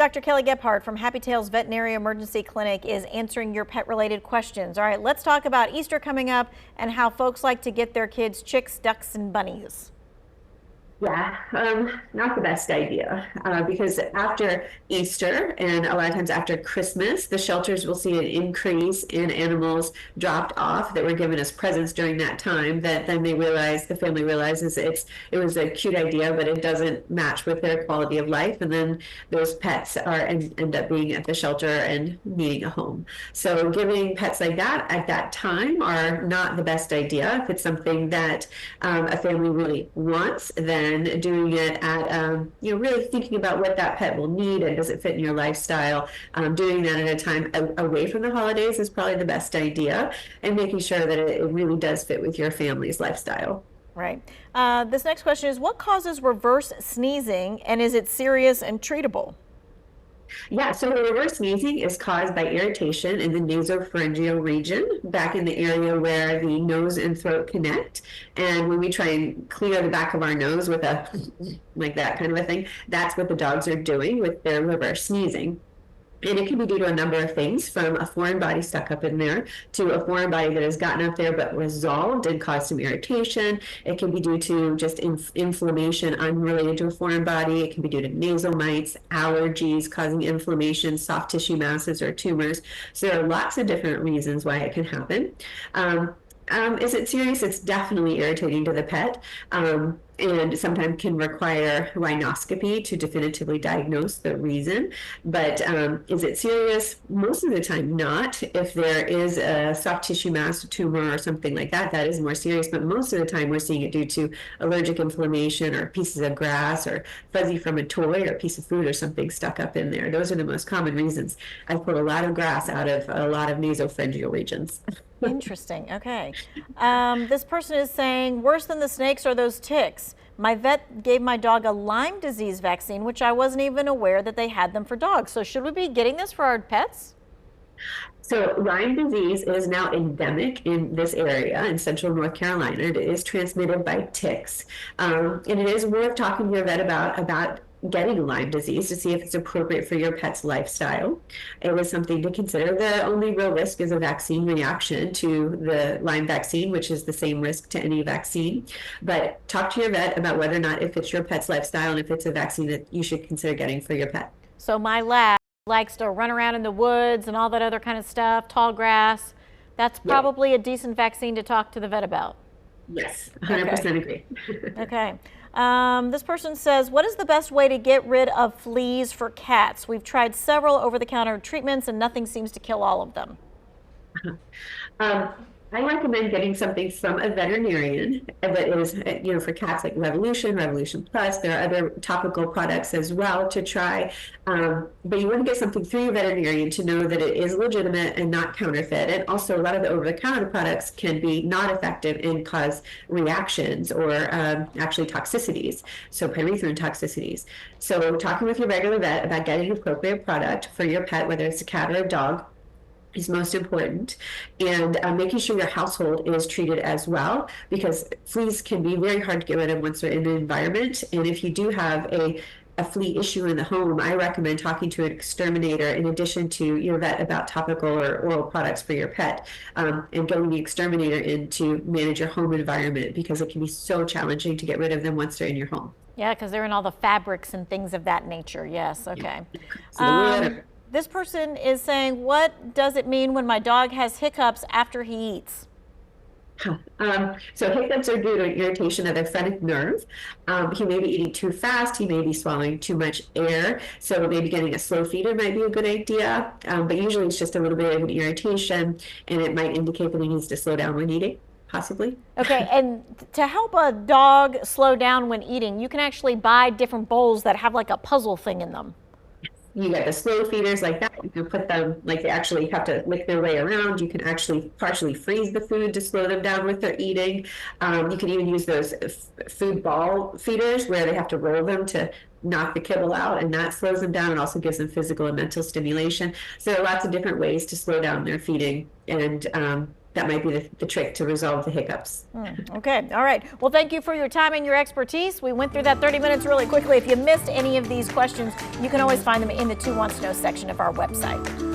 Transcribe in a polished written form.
Dr. Kelley Gebhardt from Happy Tales Veterinary Emergency Clinic is answering your pet-related questions. All right, let's talk about Easter coming up and how folks like to get their kids chicks, ducks, and bunnies. Yeah, not the best idea because after Easter and a lot of times after Christmas, the shelters will see an increase in animals dropped off that were given as presents during that time. That then the family realizes it was a cute idea, but it doesn't match with their quality of life, and then those pets end up being at the shelter and needing a home. So giving pets like that at that time are not the best idea. If it's something that a family really wants, then doing it at really thinking about what that pet will need and does it fit in your lifestyle. Doing that at a time away from the holidays is probably the best idea, and making sure that it really does fit with your family's lifestyle. Right. This next question is, what causes reverse sneezing, and is it serious and treatable? Yeah, so reverse sneezing is caused by irritation in the nasopharyngeal region, back in the area where the nose and throat connect. And when we try and clear the back of our nose with a like that kind of a thing, that's what the dogs are doing with their reverse sneezing. And it can be due to a number of things, from a foreign body stuck up in there to a foreign body that has gotten up there but resolved and caused some irritation. It can be due to just inflammation unrelated to a foreign body. It can be due to nasal mites, allergies causing inflammation, soft tissue masses, or tumors. So there are lots of different reasons why it can happen. Is it serious? It's definitely irritating to the pet, and sometimes can require rhinoscopy to definitively diagnose the reason. But is it serious? Most of the time, not. If there is a soft tissue mass, tumor, or something like that, that is more serious. But most of the time, we're seeing it due to allergic inflammation or pieces of grass or fuzzy from a toy or a piece of food or something stuck up in there. Those are the most common reasons. I've pulled a lot of grass out of a lot of nasopharyngeal regions. Interesting. Okay. This person is saying, worse than the snakes are those ticks. My vet gave my dog a Lyme disease vaccine, which I wasn't even aware that they had them for dogs. So should we be getting this for our pets? So Lyme disease is now endemic in this area in central North Carolina. It is transmitted by ticks. And it is worth talking to your vet about getting Lyme disease to see if it's appropriate for your pet's lifestyle. It was something to consider. The only real risk is a vaccine reaction to the Lyme vaccine, which is the same risk to any vaccine. But talk to your vet about whether or not it fits your pet's lifestyle and if it's a vaccine that you should consider getting for your pet. So my lab likes to run around in the woods and all that other kind of stuff, tall grass. That's probably a decent vaccine to talk to the vet about. Yes, 100% agree. Okay. This person says, what is the best way to get rid of fleas for cats? We've tried several over-the-counter treatments and nothing seems to kill all of them. I recommend getting something from a veterinarian that is, for cats, like Revolution Plus. There are other topical products as well to try. But you want to get something through your veterinarian to know that it is legitimate and not counterfeit. And also, a lot of the over-the-counter products can be not effective and cause reactions or actually toxicities. So pyrethrin toxicities. So talking with your regular vet about getting an appropriate product for your pet, whether it's a cat or a dog, is most important, and making sure your household is treated as well, because fleas can be very hard to get rid of once they're in an environment. And if you do have a flea issue in the home, I recommend talking to an exterminator in addition to your vet about topical or oral products for your pet, and getting the exterminator in to manage your home environment, because it can be so challenging to get rid of them once they're in your home. Yeah, because they're in all the fabrics and things of that nature. Yes, okay. This person is saying, what does it mean when my dog has hiccups after he eats? So hiccups are due to an irritation of the phrenic nerve. He may be eating too fast. He may be swallowing too much air. So maybe getting a slow feeder might be a good idea. But usually it's just a little bit of an irritation, and it might indicate that he needs to slow down when eating, possibly. Okay, and to help a dog slow down when eating, you can actually buy different bowls that have like a puzzle thing in them. You get the slow feeders like that. You can put them, like, they actually have to lick their way around. You can actually partially freeze the food to slow them down with their eating. You can even use those food ball feeders where they have to roll them to knock the kibble out, and that slows them down and also gives them physical and mental stimulation. So there are lots of different ways to slow down their feeding, and that might be the trick to resolve the hiccups. Okay. All right. Well, thank you for your time and your expertise. We went through that 30 minutes really quickly. If you missed any of these questions, you can always find them in the Two Wants to Know section of our website.